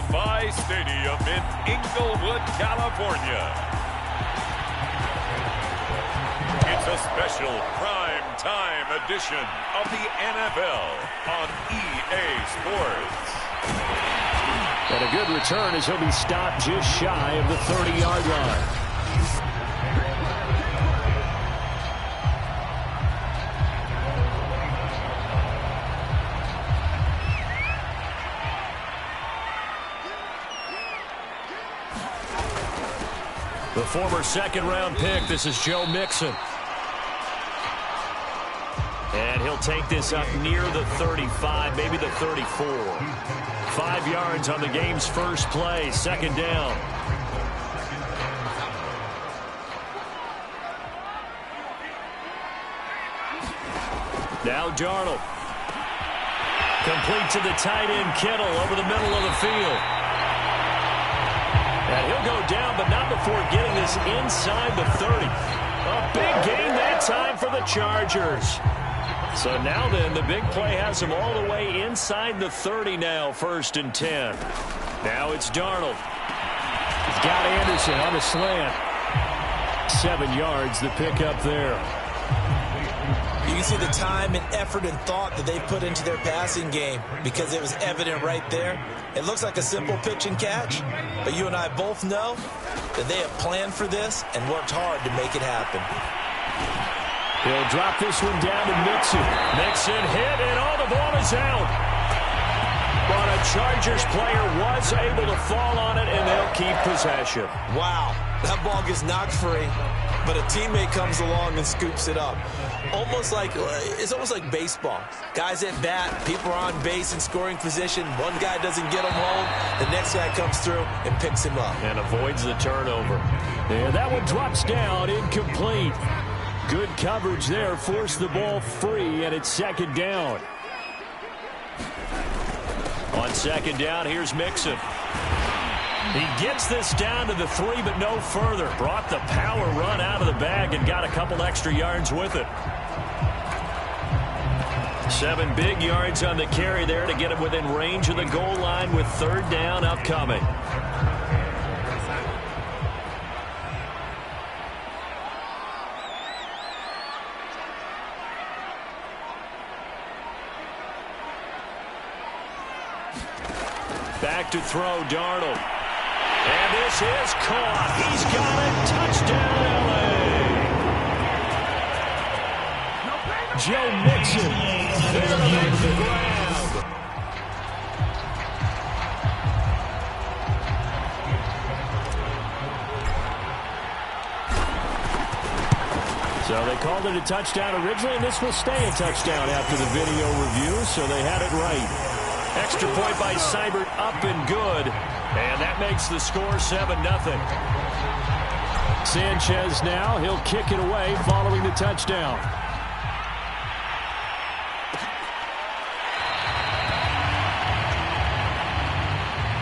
SoFi Stadium in Inglewood, California. It's a special prime time edition of the NFL on EA Sports. And a good return as he'll be stopped just shy of the 30-yard line. The former second-round pick, this is Joe Mixon. And he'll take this up near the 35, maybe the 34. 5 yards on the game's first play, second down. Now Darnold. Complete to the tight end, Kittle, over the middle of the field. And he'll go down, but not before getting this inside the 30. A big gain that time for the Chargers. So now then, the big play has him all the way inside the 30 now, 1st and 10. Now it's Darnold. He's got Anderson on the slant. 7 yards, the pickup there. You can see the time and effort and thought that they put into their passing game because it was evident right there. It looks like a simple pitch and catch, but you and I both know that they have planned for this and worked hard to make it happen. He'll drop this one down to Mixon. Mixon hit, and all the ball is out. But a Chargers player was able to fall on it, and they'll keep possession. Wow, that ball gets knocked free, but a teammate comes along and scoops it up. It's almost like baseball. Guys at bat, people are on base in scoring position. One guy doesn't get him home. The next guy comes through and picks him up. And avoids the turnover. And that one drops down, incomplete. Good coverage there, forced the ball free, and it's second down. On second down, here's Mixon. He gets this down to the 3, but no further. Brought the power run out of the bag and got a couple extra yards with it. 7 big yards on the carry there to get him within range of the goal line with 3rd down upcoming. Back to throw, Darnold. And this is caught. He's got it. Touchdown, L.A. Joe Mixon there to make the grab. So they called it a touchdown originally, and this will stay a touchdown after the video review, so they had it right. Extra point by Seibert, up and good. And that makes the score 7-0. Sanchez now, he'll kick it away following the touchdown.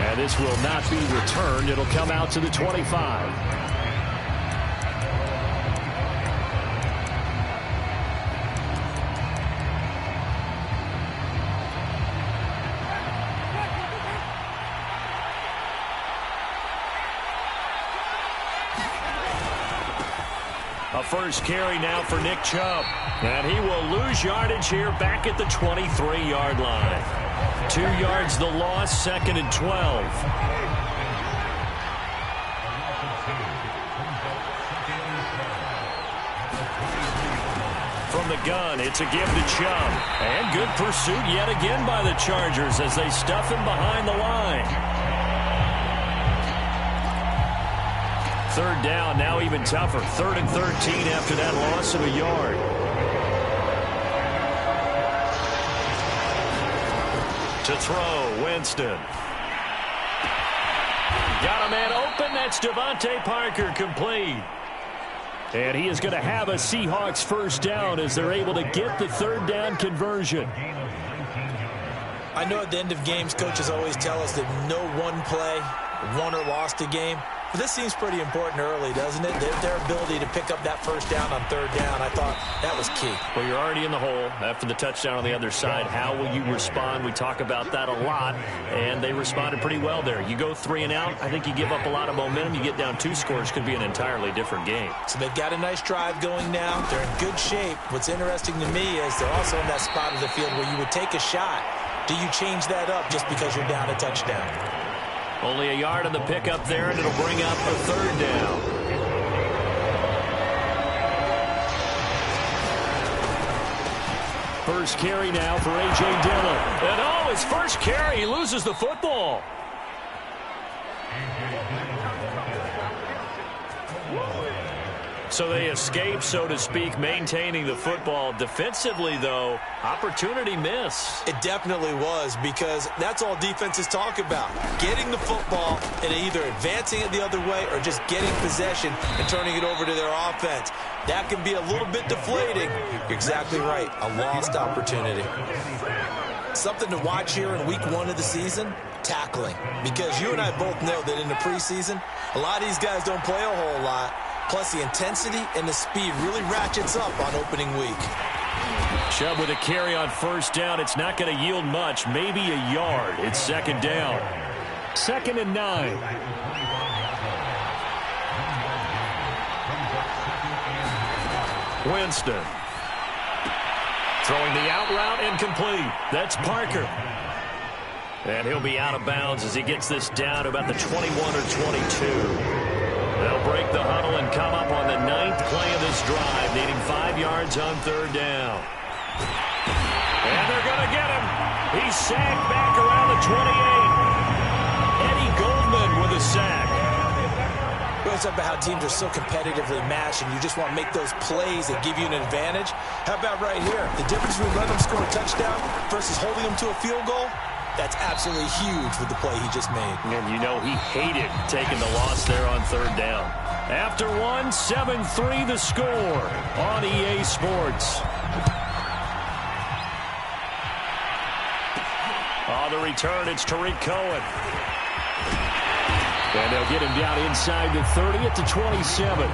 And this will not be returned. It'll come out to the 25. A first carry now for Nick Chubb. And he will lose yardage here back at the 23-yard line. 2 yards the loss, 2nd and 12. From the gun, it's a give to Chubb. And good pursuit yet again by the Chargers as they stuff him behind the line. 3rd down, now even tougher. 3rd and 13 after that loss of a yard. To throw, Winston. Got a man open. That's Devontae Parker, complete. And he is going to have a Seahawks first down as they're able to get the 3rd down conversion. I know at the end of games, coaches always tell us that no one play won or lost a game. This seems pretty important early, doesn't it? Their ability to pick up that first down on third down, I thought that was key. Well, you're already in the hole after the touchdown on the other side. How will you respond? We talk about that a lot, and they responded pretty well there. You go 3 and out, I think you give up a lot of momentum. You get down 2 scores, could be an entirely different game. So they've got a nice drive going now. They're in good shape. What's interesting to me is they're also in that spot of the field where you would take a shot. Do you change that up just because you're down a touchdown? Only a yard on the pickup there, and it'll bring up a third down. First carry now for A.J. Dillon. And his first carry, he loses the football. So they escape, so to speak, maintaining the football. Defensively, though, opportunity miss. It definitely was, because that's all defenses talk about. Getting the football and either advancing it the other way or just getting possession and turning it over to their offense. That can be a little bit deflating. You're exactly right. A lost opportunity. Something to watch here in week 1 of the season, tackling. Because you and I both know that in the preseason, a lot of these guys don't play a whole lot. Plus, the intensity and the speed really ratchets up on opening week. Chubb with a carry on first down. It's not going to yield much, maybe a yard. It's second down. 2nd and 9. Winston. Throwing the out route incomplete. That's Parker. And he'll be out of bounds as he gets this down to about the 21 or 22. They'll break the huddle and come up on the 9th play of this drive, needing 5 yards on third down. And they're going to get him. He's sacked back around the 28. Eddie Goldman with a sack. It's about how teams are so competitively matched, and you just want to make those plays that give you an advantage. How about right here? The difference between letting them score a touchdown versus holding them to a field goal? That's absolutely huge with the play he just made. And you know he hated taking the loss there on third down. After 1, 7-3 the score on EA Sports. On the return, it's Tariq Cohen. And they'll get him down inside the 30 at the 27.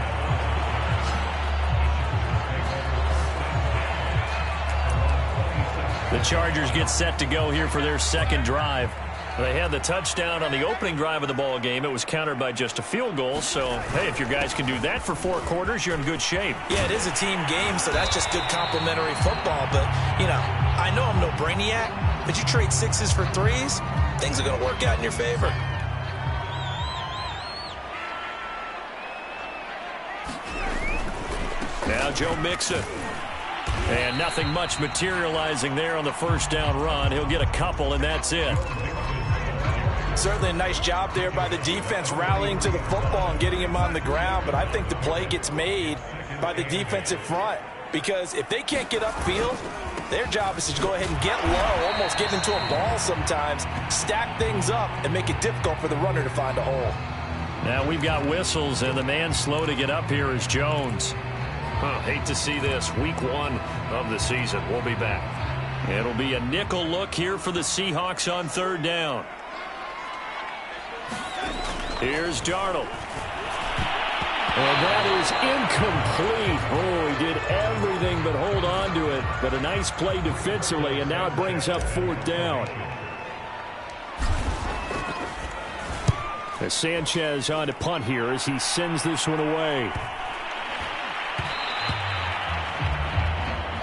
The Chargers get set to go here for their second drive. They had the touchdown on the opening drive of the ball game. It was countered by just a field goal. So, hey, if your guys can do that for 4 quarters, you're in good shape. Yeah, it is a team game, so that's just good complimentary football. But, you know, I know I'm no brainiac, but you trade 6s for 3s, things are going to work out in your favor. Now Joe Mixon. And nothing much materializing there on the first down run. He'll get a couple, and that's it. Certainly a nice job there by the defense rallying to the football and getting him on the ground. But I think the play gets made by the defensive front. Because if they can't get upfield, their job is to go ahead and get low, almost get into a ball sometimes, stack things up, and make it difficult for the runner to find a hole. Now we've got whistles, and the man slow to get up here is Jones. Hate to see this. Week 1 of the season. We'll be back. It'll be a nickel look here for the Seahawks on third down. Here's Darnold. And that is incomplete. Oh, he did everything but hold on to it. But a nice play defensively, and now it brings up 4th down. As Sanchez on to punt here as he sends this one away.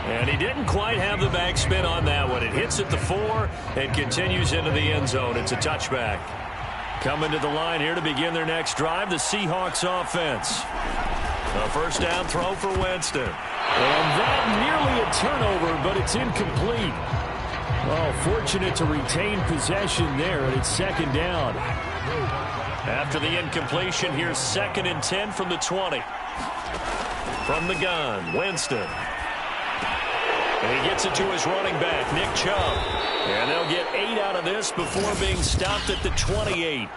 And he didn't quite have the backspin on that one. It hits at the 4 and continues into the end zone. It's a touchback. Coming to the line here to begin their next drive, the Seahawks offense. A first down throw for Winston. And that nearly a turnover, but it's incomplete. Oh, fortunate to retain possession there, and it's second down. After the incompletion, here's 2nd and 10 from the 20. From the gun, Winston. And he gets it to his running back, Nick Chubb. And they'll get 8 out of this before being stopped at the 28.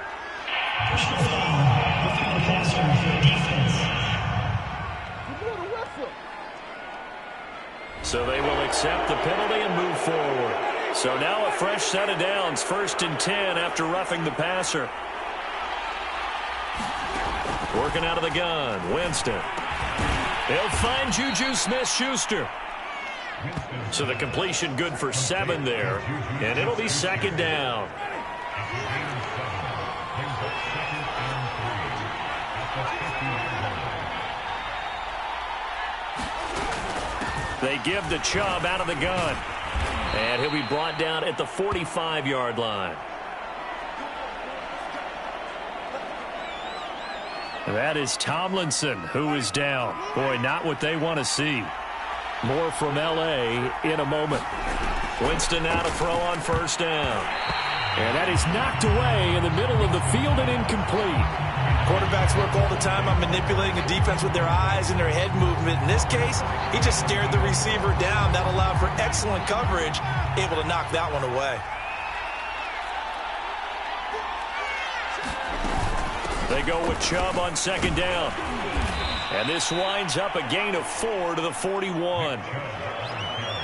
So they will accept the penalty and move forward. So now a fresh set of downs, 1st and 10 after roughing the passer. Working out of the gun, Winston. He'll find Juju Smith-Schuster. So the completion good for 7 there, and it'll be second down. They give the Chubb out of the gun, and he'll be brought down at the 45-yard line. That is Tomlinson, who is down. Boy, not what they want to see. More from L.A. in a moment. Winston now to throw on first down. And that is knocked away in the middle of the field and incomplete. Quarterbacks work all the time on manipulating a defense with their eyes and their head movement. In this case, he just stared the receiver down. That allowed for excellent coverage, able to knock that one away. They go with Chubb on second down. And this winds up a gain of 4 to the 41.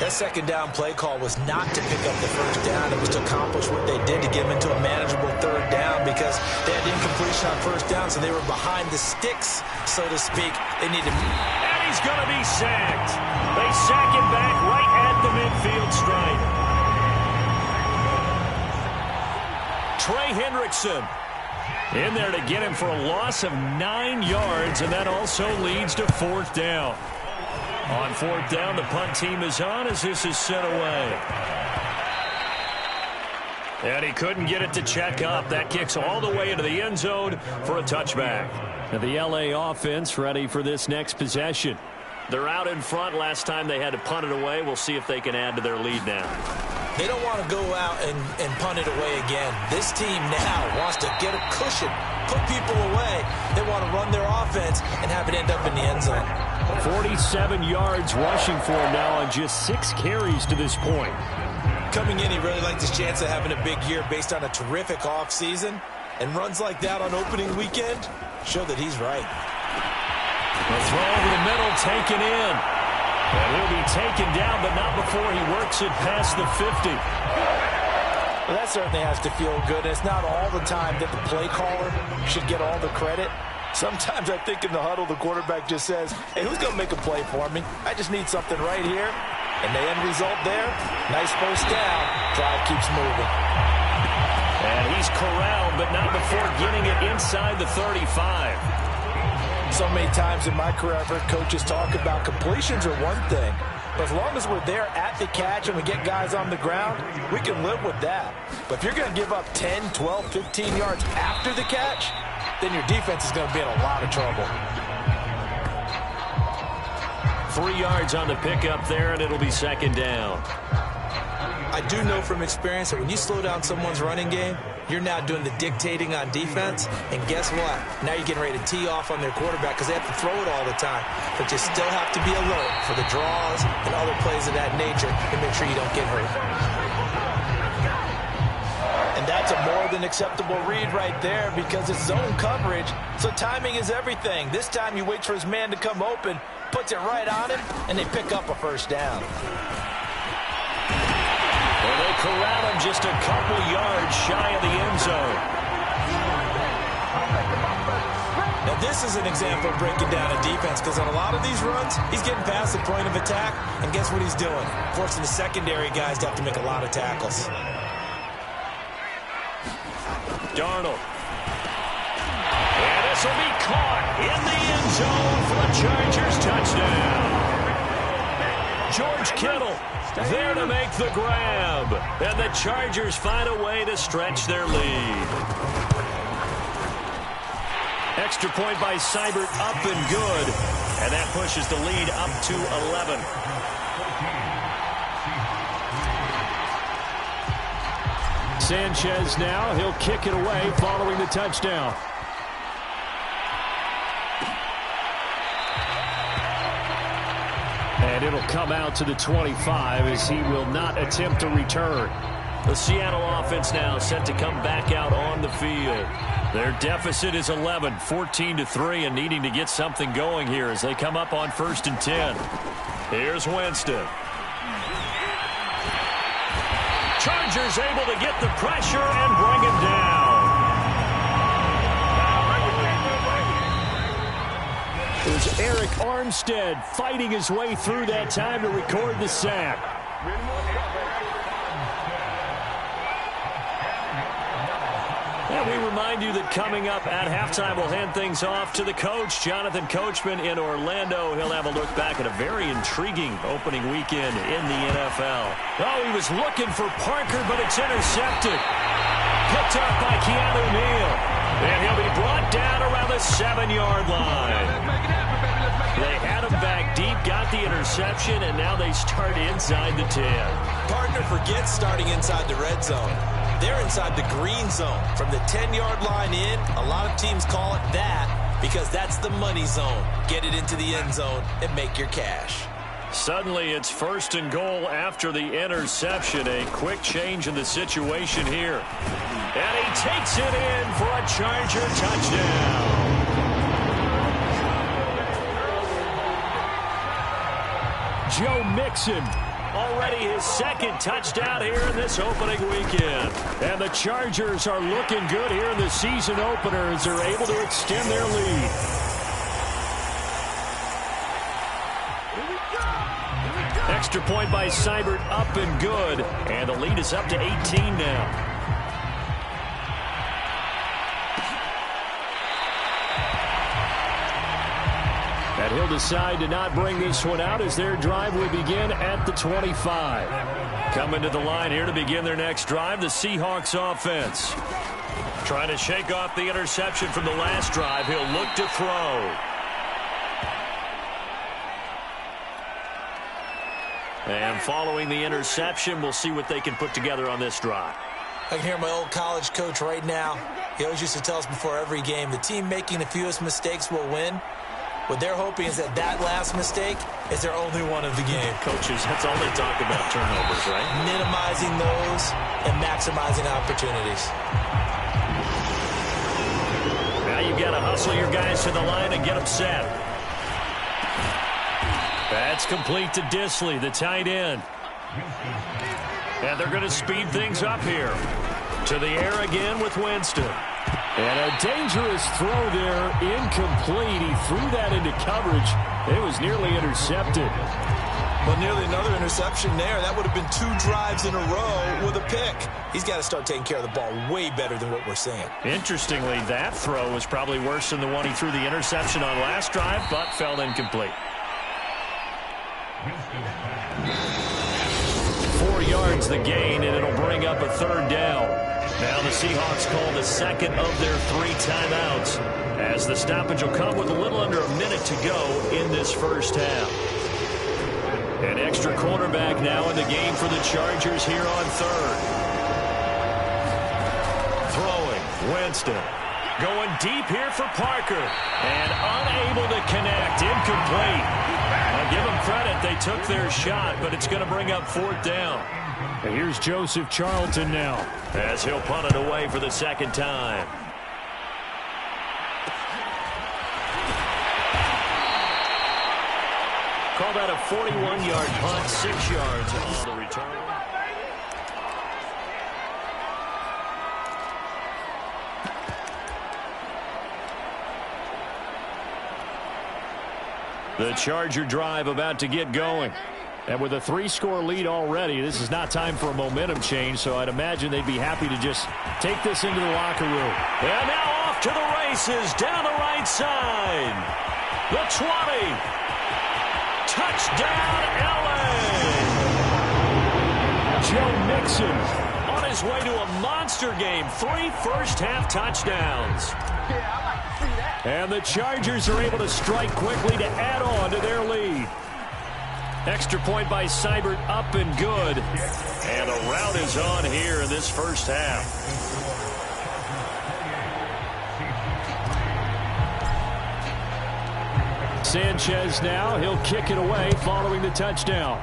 That second down play call was not to pick up the first down. It was to accomplish what they did to get them into a manageable third down because they had incompletion on first down, so they were behind the sticks, so to speak. They needed. And he's going to be sacked. They sack him back right at the midfield stripe. Trey Hendrickson in there to get him for a loss of 9 yards, and that also leads to fourth down. On fourth down, the punt team is on as this is sent away. And he couldn't get it to check up. That kicks all the way into the end zone for a touchback. Now the L.A. offense ready for this next possession. They're out in front. Last time they had to punt it away. We'll see if they can add to their lead now. They don't want to go out and punt it away again. This team now wants to get a cushion, put people away. They want to run their offense and have it end up in the end zone. 47 yards rushing for him now on just 6 carries to this point. Coming in, he really liked his chance of having a big year based on a terrific offseason. And runs like that on opening weekend show that he's right. A throw over the middle, taken in. And he'll be taken down, but not before he works it past the 50. Well, that certainly has to feel good. It's not all the time that the play caller should get all the credit. Sometimes I think in the huddle, the quarterback just says, hey, who's going to make a play for me? I just need something right here. And the end result there, nice first down. Drive keeps moving. And he's corralled, but not before getting it inside the 35. So many times in my career, I've heard coaches talk about completions are one thing. But as long as we're there at the catch and we get guys on the ground, we can live with that. But if you're going to give up 10, 12, 15 yards after the catch, then your defense is going to be in a lot of trouble. 3 yards on the pickup there, and it'll be second down. I do know from experience that when you slow down someone's running game, you're now doing the dictating on defense. And guess what? Now you're getting ready to tee off on their quarterback because they have to throw it all the time. But you still have to be alert for the draws and other plays of that nature to make sure you don't get hurt. And that's a more than acceptable read right there because it's zone coverage. So timing is everything. This time you wait for his man to come open, puts it right on him, and they pick up a first down. Well, they corral him just a couple yards shy of the end zone. Now, this is an example of breaking down a defense because on a lot of these runs, he's getting past the point of attack, and guess what he's doing? Forcing the secondary guys to have to make a lot of tackles. Darnold. And this will be caught in the end zone for a Chargers touchdown. George Kittle there to make the grab. And the Chargers find a way to stretch their lead. Extra point by Seibert, up and good. And that pushes the lead up to 11. Sanchez now, he'll kick it away following the touchdown. And it'll come out to the 25 as he will not attempt to return. The Seattle offense now set to come back out on the field. Their deficit is 11, 14-3, and needing to get something going here as they come up on 1st and 10. Here's Winston. Chargers able to get the pressure and bring him down. Armstead fighting his way through that time to record the sack. And we remind you that coming up at halftime, we'll hand things off to the coach, Jonathan Coachman in Orlando. He'll have a look back at a very intriguing opening weekend in the NFL. Oh, he was looking for Parker, but it's intercepted. Picked up by Keanu Neal. And he'll be brought down around the 7-yard line. They had him back deep, got the interception, and now they start inside the 10. Partner forgets starting inside the red zone. They're inside the green zone. From the 10-yard line in, a lot of teams call it that because that's the money zone. Get it into the end zone and make your cash. Suddenly, it's 1st and goal after the interception. A quick change in the situation here. And he takes it in for a Charger touchdown. Joe Mixon, already his 2nd touchdown here in this opening weekend. And the Chargers are looking good here in the season opener as they're able to extend their lead. Extra point by Seibert, up and good. And the lead is up to 18 now. And he'll decide to not bring this one out as their drive will begin at the 25. Coming to the line here to begin their next drive, the Seahawks offense. Trying to shake off the interception from the last drive. He'll look to throw. And following the interception, we'll see what they can put together on this drive. I can hear my old college coach right now. He always used to tell us before every game, the team making the fewest mistakes will win. What they're hoping is that that last mistake is their only one of the game. Coaches, that's all they talk about, turnovers, right? Minimizing those and maximizing opportunities. Now you've got to hustle your guys to the line and get them set. That's complete to Disley, the tight end. And they're going to speed things up here. To the air again with Winston. And a dangerous throw there, incomplete. He threw that into coverage. It was nearly intercepted. Well, nearly another interception there. That would have been 2 drives in a row with a pick. He's got to start taking care of the ball way better than what we're seeing. Interestingly, that throw was probably worse than the one he threw the interception on last drive, but fell incomplete. 4 yards the gain, and it'll bring up a 3rd down. Now the Seahawks call the 2nd of their 3 timeouts as the stoppage will come with a little under a minute to go in this first half. An extra cornerback now in the game for the Chargers here on 3rd. Throwing, Winston. Going deep here for Parker. And unable to connect, incomplete. I'll give them credit, they took their shot, but it's going to bring up 4th down. And here's Joseph Charlton now, as he'll punt it away for the 2nd time. Call that a 41-yard punt, 6 yards on the return. The Charger drive about to get going. And with a 3-score lead already, this is not time for a momentum change, so I'd imagine they'd be happy to just take this into the locker room. And now off to the races, down the right side. The 20. Touchdown, L.A. Joe Mixon on his way to a monster game. 3 first-half touchdowns. And the Chargers are able to strike quickly to add on to their lead. Extra point by Seibert, up and good. And a rout is on here in this first half. Sanchez now, he'll kick it away following the touchdown.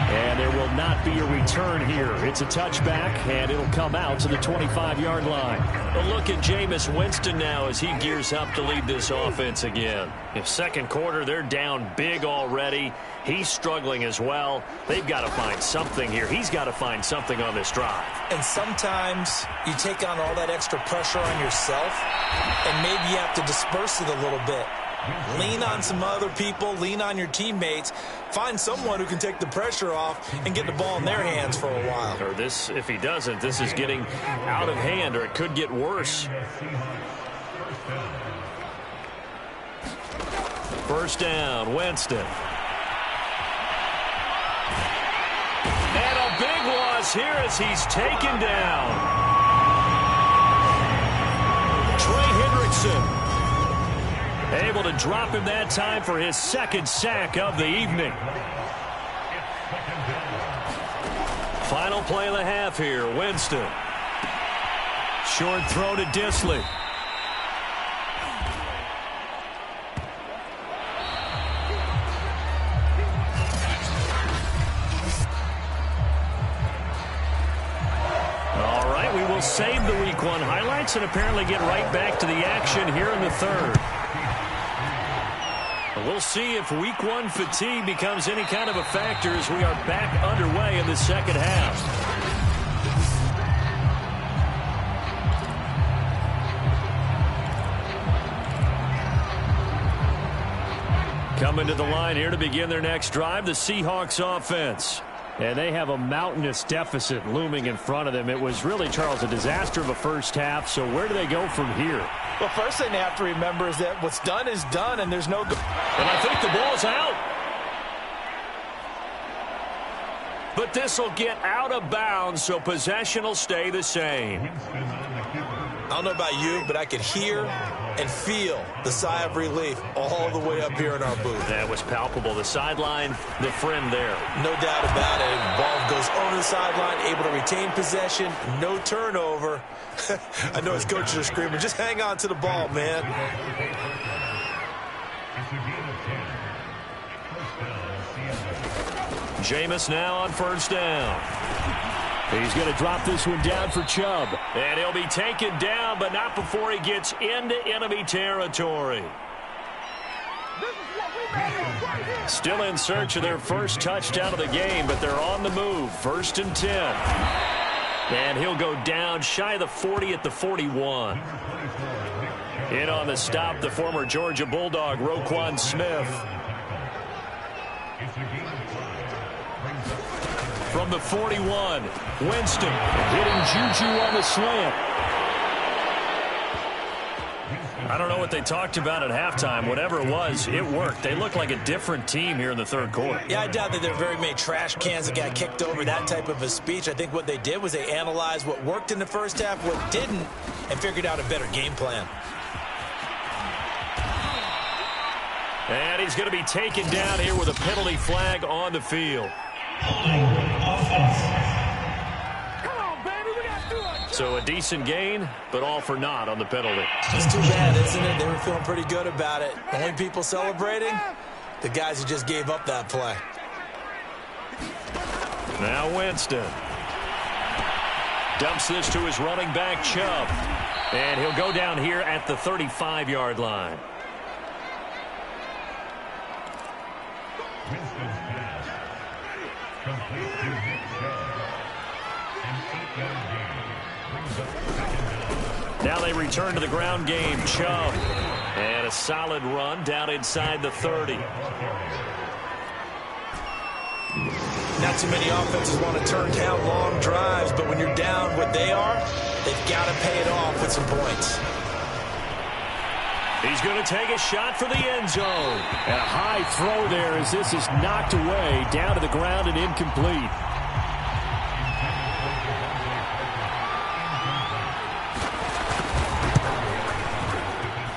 And there will not be a return here. It's a touchback, and it'll come out to the 25-yard line. A look at Jameis Winston now as he gears up to lead this offense again. In second quarter, they're down big already. He's struggling as well. They've got to find something here. He's got to find something on this drive. And sometimes you take on all that extra pressure on yourself, and maybe you have to disperse it a little bit. Lean on some other people, lean on your teammates, find someone who can take the pressure off and get the ball in their hands for a while. Or this, if he doesn't, this is getting out of hand, or it could get worse. First down, Winston. And a big loss here as he's taken down. Trey Hendrickson able to drop him that time for his second sack of the evening. Final play of the half here, Winston. Short throw to Disley. All right, we will save the Week 1 highlights and apparently get right back to the action here in the third. We'll see if Week 1 fatigue becomes any kind of a factor as we are back underway in the second half. Coming to the line here to begin their next drive, the Seahawks offense. And they have a mountainous deficit looming in front of them. It was really, Charles, a disaster of a first half. So where do they go from here? Well, first thing they have to remember is that what's done is done, and there's no... And I think the ball's out. But this will get out of bounds, so possession will stay the same. I don't know about you, but I could hear and feel the sigh of relief all the way up here in our booth. That was palpable. The sideline, the friend there. No doubt about it. Ball goes over the sideline, able to retain possession, no turnover. I know his coaches are screaming, just hang on to the ball, man. Jameis now on first down. He's going to drop this one down for Chubb. And he'll be taken down, but not before he gets into enemy territory. Still in search of their first touchdown of the game, but they're on the move. 1st and 10. And he'll go down shy of the 40 at the 41. In on the stop, the former Georgia Bulldog, Roquan Smith. From the 41, Winston hitting Juju on the slant. I don't know what they talked about at halftime. Whatever it was, it worked. They look like a different team here in the third quarter. Yeah, I doubt that there are very many trash cans that got kicked over, that type of a speech. I think what they did was they analyzed what worked in the first half, what didn't, and figured out a better game plan. And he's going to be taken down here with a penalty flag on the field. So a decent gain, but all for naught on the penalty. It's too bad, isn't it? They were feeling pretty good about it. Only people celebrating, the guys who just gave up that play. Now Winston dumps this to his running back, Chubb. And he'll go down here at the 35-yard line. Now they return to the ground game. Chubb. And a solid run down inside the 30. Not too many offenses want to turn down long drives, but when you're down what they are, they've got to pay it off with some points. He's going to take a shot for the end zone. And a high throw there as this is knocked away down to the ground and incomplete.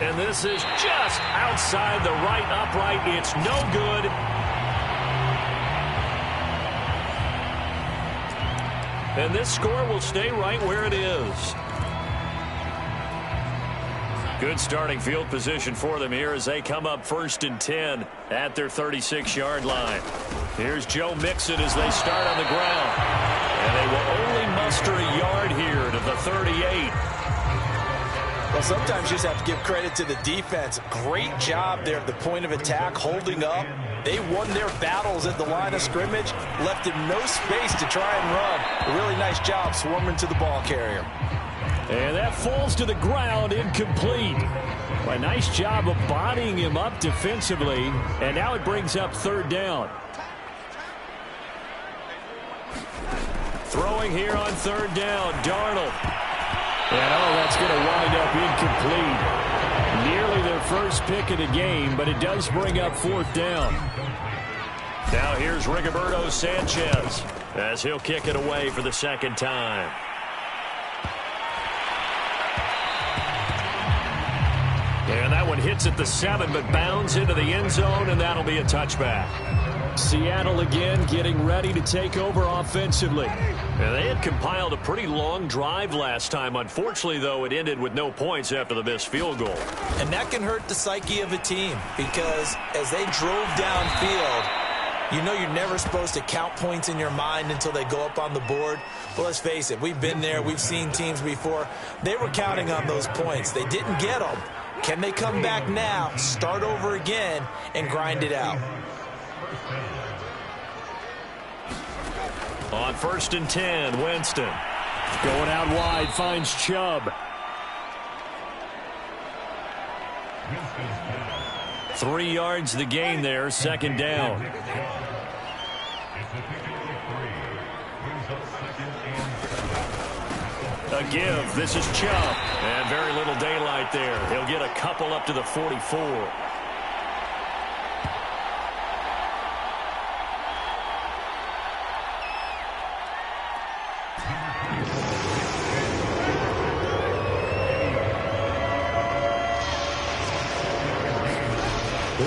And this is just outside the right upright. It's no good. And this score will stay right where it is. Good starting field position for them here as they come up 1st and 10 at their 36-yard line. Here's Joe Mixon as they start on the ground. And they will only muster a yard here to the 38. Well, sometimes you just have to give credit to the defense. Great job there at the point of attack, holding up. They won their battles at the line of scrimmage, left him no space to try and run. A really nice job swarming to the ball carrier. And that falls to the ground, incomplete. Well, a nice job of bodying him up defensively. And now it brings up third down. Throwing here on third down, Darnold. And that's going to wind up incomplete. Nearly their first pick of the game, but it does bring up fourth down. Now here's Rigoberto Sanchez as he'll kick it away for the second time. And that one hits at the 7, but bounds into the end zone, and that'll be a touchback. Seattle again getting ready to take over offensively. And they had compiled a pretty long drive last time. Unfortunately, though, it ended with no points after the missed field goal. And that can hurt the psyche of a team because as they drove downfield, you know you're never supposed to count points in your mind until they go up on the board. But let's face it, we've been there. We've seen teams before. They were counting on those points. They didn't get them. Can they come back now, start over again, and grind it out? On 1st and 10, Winston. Going out wide, finds Chubb. 3 yards the gain there, second down. A give, this is Chubb. And very little daylight there. He'll get a couple up to the 44.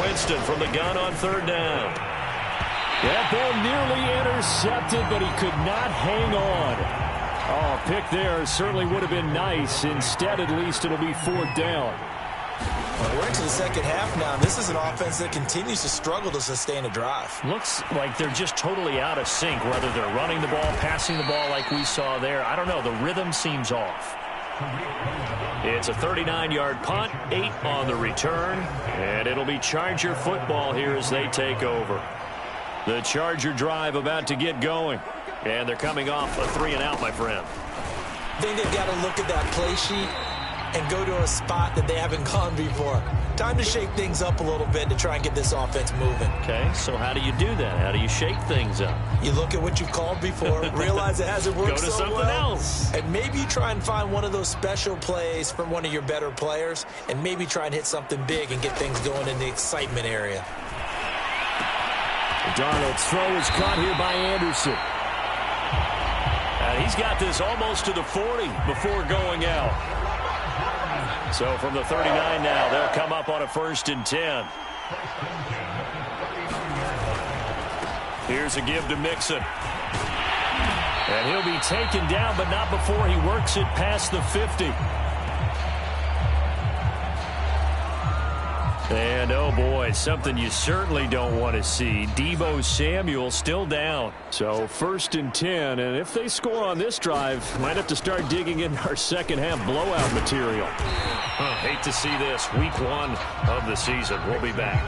Winston from the gun on third down. That ball nearly intercepted, but he could not hang on. Oh, pick there certainly would have been nice. Instead, at least, it'll be fourth down. Well, we're into the second half now. This is an offense that continues to struggle to sustain a drive. Looks like they're just totally out of sync, whether they're running the ball, passing the ball like we saw there. I don't know. The rhythm seems off. It's a 39-yard punt, 8 on the return, and it'll be Charger football here as they take over. The Charger drive about to get going, and they're coming off a 3-and-out, my friend. I think they've got to look at that play sheet and go to a spot that they haven't gone before. Time to shake things up a little bit to try and get this offense moving. Okay, so how do you do that? How do you shake things up? You look at what you've called before, realize it hasn't worked so well. Go to something else. And maybe you try and find one of those special plays from one of your better players, and maybe try and hit something big and get things going in the excitement area. Darnold's throw is caught here by Anderson. And he's got this almost to the 40 before going out. So from the 39 now, they'll come up on a 1st and 10. Here's a give to Mixon. And he'll be taken down, but not before he works it past the 50. And, oh, boy, something you certainly don't want to see. Deebo Samuel still down. So 1st and 10, and if they score on this drive, might have to start digging in our second-half blowout material. Hate to see this. Week 1 of the season. We'll be back.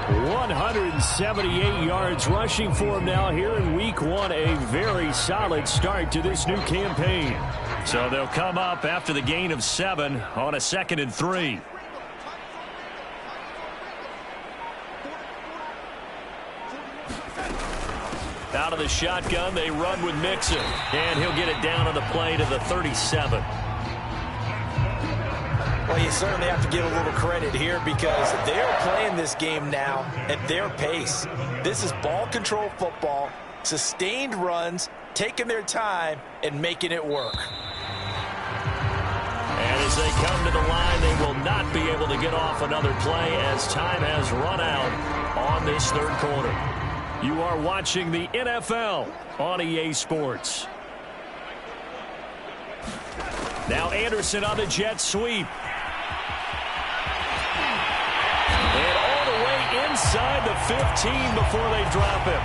178 yards rushing for him now here in Week 1. A very solid start to this new campaign. So they'll come up after the gain of 7 on a 2nd and 3. Out of the shotgun, they run with Mixon. And he'll get it down on the play to the 37. Well, you certainly have to give a little credit here because they're playing this game now at their pace. This is ball control football, sustained runs, taking their time, and making it work. And as they come to the line, they will not be able to get off another play as time has run out on this third quarter. You are watching the NFL on EA Sports. Now Anderson on the jet sweep. And all the way inside the 15 before they drop him.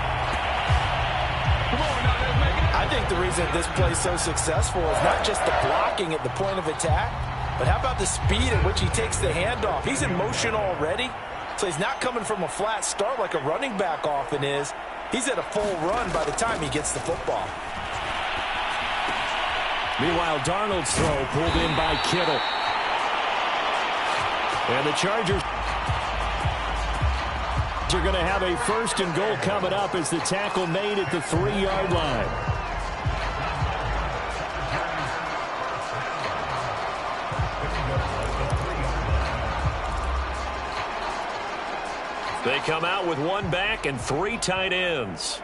I think the reason this play is so successful is not just the blocking at the point of attack, but how about the speed at which he takes the handoff? He's in motion already, so he's not coming from a flat start like a running back often is. He's at a full run by the time he gets the football. Meanwhile, Darnold's throw pulled in by Kittle. And the Chargers are going to have a 1st and goal coming up as the tackle made at the 3-yard line. They come out with 1 back and 3 tight ends.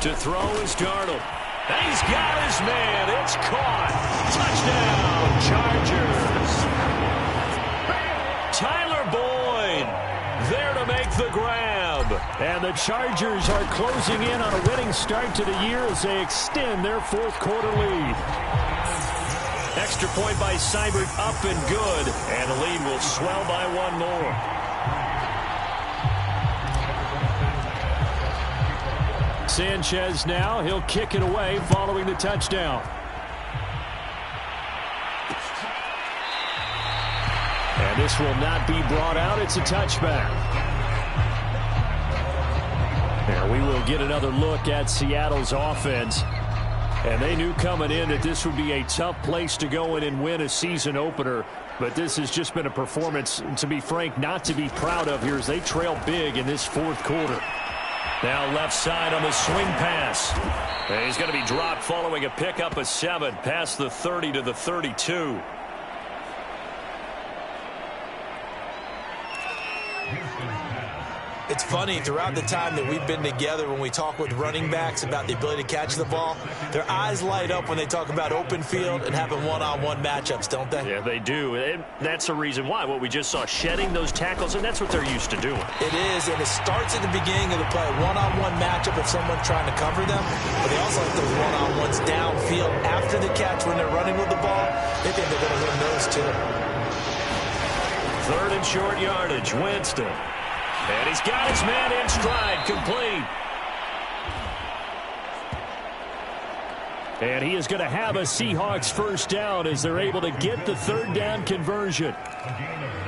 To throw is Darnold. And he's got his man. It's caught. Touchdown, Chargers. Tyler Boyd there to make the grab. And the Chargers are closing in on a winning start to the year as they extend their 4th quarter lead. Extra point by Seibert up and good. And the lead will swell by 1 more. Sanchez now. He'll kick it away following the touchdown. And this will not be brought out. It's a touchback. And we will get another look at Seattle's offense. And they knew coming in that this would be a tough place to go in and win a season opener. But this has just been a performance, to be frank, not to be proud of here as they trail big in this 4th quarter. Now left side on the swing pass. And he's going to be dropped following a pickup of 7 past the 30 to the 32. It's funny, throughout the time that we've been together, when we talk with running backs about the ability to catch the ball, their eyes light up when they talk about open field and having one-on-one matchups, don't they? Yeah, they do. And that's the reason why. What we just saw, shedding those tackles, and that's what they're used to doing. It is, and it starts at the beginning of the play. One-on-one matchup if someone's trying to cover them, but they also like those one-on-ones downfield after the catch when they're running with the ball. They think they're going to win those too. 3rd and short yardage, Winston. And he's got his man in stride, complete. And he is going to have a Seahawks 1st down as they're able to get the 3rd down conversion.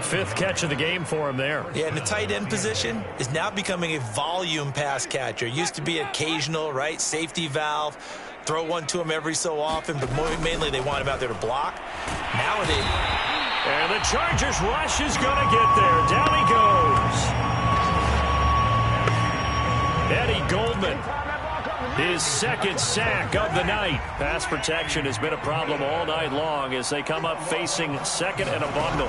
5th catch of the game for him there. Yeah, and the tight end position is now becoming a volume pass catcher. Used to be occasional, right? Safety valve. Throw one to him every so often, but mainly they want him out there to block. Nowadays. And the Chargers rush is going to get there. Down he goes. Eddie Goldman, his 2nd sack of the night. Pass protection has been a problem all night long as they come up facing 2nd and a bundle.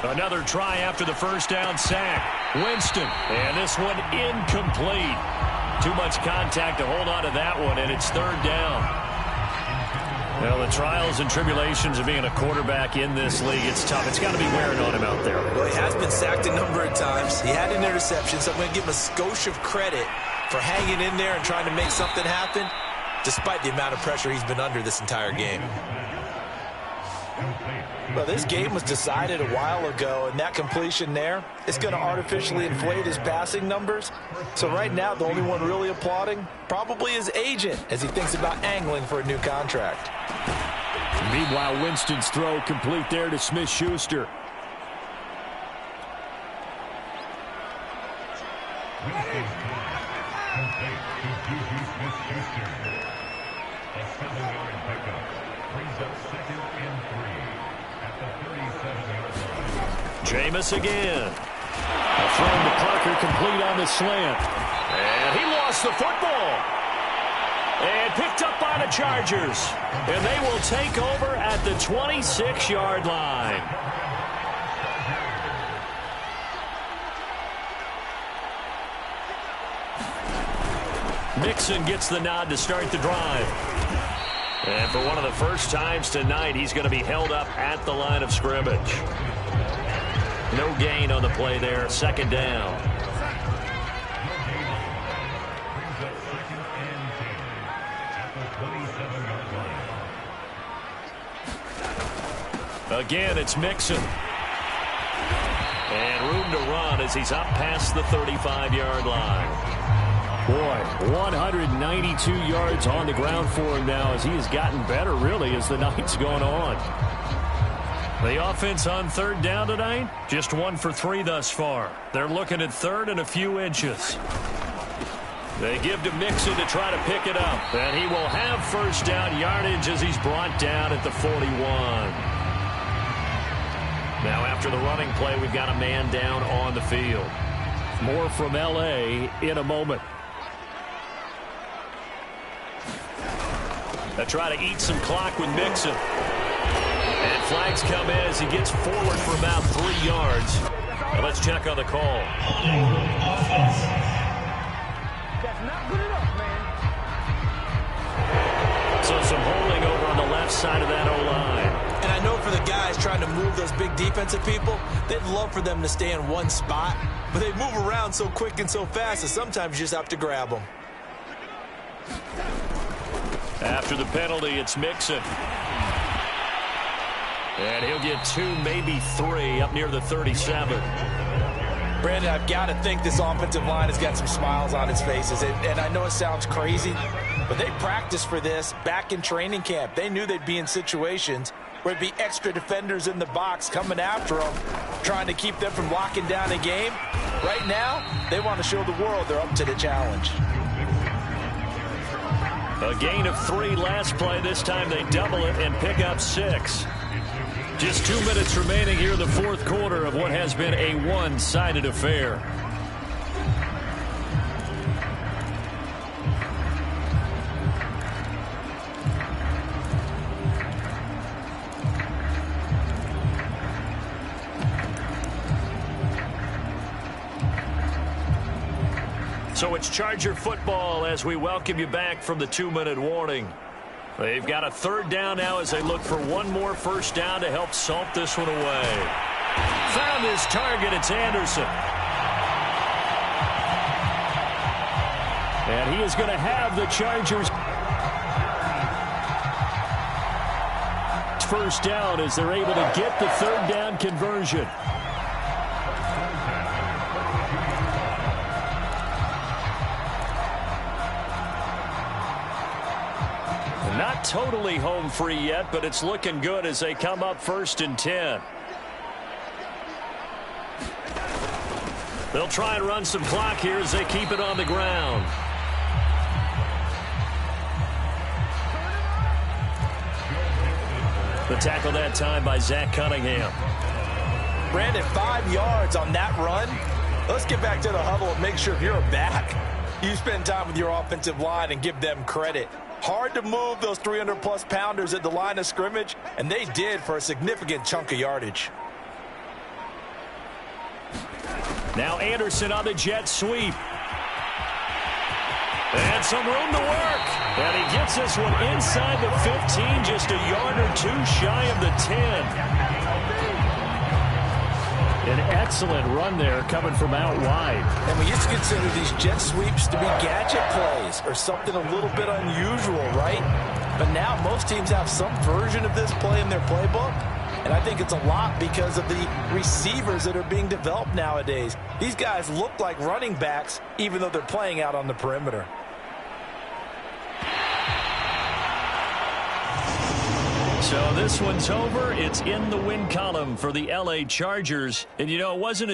Another try after the 1st down sack. Winston, and this one incomplete. Too much contact to hold on to that one, and it's 3rd down. Well, the trials and tribulations of being a quarterback in this league, it's tough. It's got to be wearing on him out there. Well, he has been sacked a number of times. He had an interception, so I'm going to give him a skosh of credit for hanging in there and trying to make something happen, despite the amount of pressure he's been under this entire game. Well, this game was decided a while ago, and that completion there, it's going to artificially inflate his passing numbers. So right now, the only one really applauding probably his agent as he thinks about angling for a new contract. Meanwhile, Winston's throw complete there to Smith-Schuster. Jameis again. A throw to Parker complete on the slant. And he lost the football. And picked up by the Chargers. And they will take over at the 26-yard line. Mixon gets the nod to start the drive. And for one of the first times tonight, he's going to be held up at the line of scrimmage. No gain on the play there. 2nd down. Again, it's Mixon. And to run as he's up past the 35-yard line. Boy, 192 yards on the ground for him now as he has gotten better, really, as the night's gone on. The offense on third down tonight, just 1 for 3 thus far. They're looking at third and a few inches. They give to Mixon to try to pick it up. And he will have first down yardage as he's brought down at the 41. Now after the running play, we've got a man down on the field. More from L.A. in a moment. They try to eat some clock with Mixon. And flags come in as he gets forward for about 3 yards. Now let's check on the call. So some holding over on the left side of that O-line. And I know for the guys trying to move those big defensive people, they'd love for them to stay in one spot. But they move around so quick and so fast that sometimes you just have to grab them. After the penalty, it's Mixon. And he'll get 2, maybe 3 up near the 37. Brandon, I've got to think this offensive line has got some smiles on its faces. And I know it sounds crazy, but they practiced for this back in training camp. They knew they'd be in situations where there'd be extra defenders in the box coming after them, trying to keep them from locking down a game. Right now, they want to show the world they're up to the challenge. A gain of 3 last play. This time they double it and pick up 6. Just 2 minutes remaining here in the fourth quarter of what has been a one-sided affair. So it's Charger football as we welcome you back from the 2-minute warning. They've got a third down now as they look for one more first down to help salt this one away. Found his target. It's Anderson. And he is going to have the Chargers first down as they're able to get the third down conversion. Not totally home free yet, but it's looking good as they come up 1st and 10. They'll try and run some clock here as they keep it on the ground. The tackle that time by Zach Cunningham. Brandon, 5 yards on that run. Let's get back to the huddle and make sure if you're a back, you spend time with your offensive line and give them credit. Hard to move those 300-plus pounders at the line of scrimmage, and they did for a significant chunk of yardage. Now Anderson on the jet sweep. And some room to work. And he gets this one inside the 15, just a yard or 2 shy of the 10. An excellent run there coming from out wide. And we used to consider these jet sweeps to be gadget plays or something a little bit unusual, right? But now most teams have some version of this play in their playbook. And I think it's a lot because of the receivers that are being developed nowadays. These guys look like running backs even though they're playing out on the perimeter. So this one's over. It's in the win column for the LA Chargers. And, you know, it wasn't a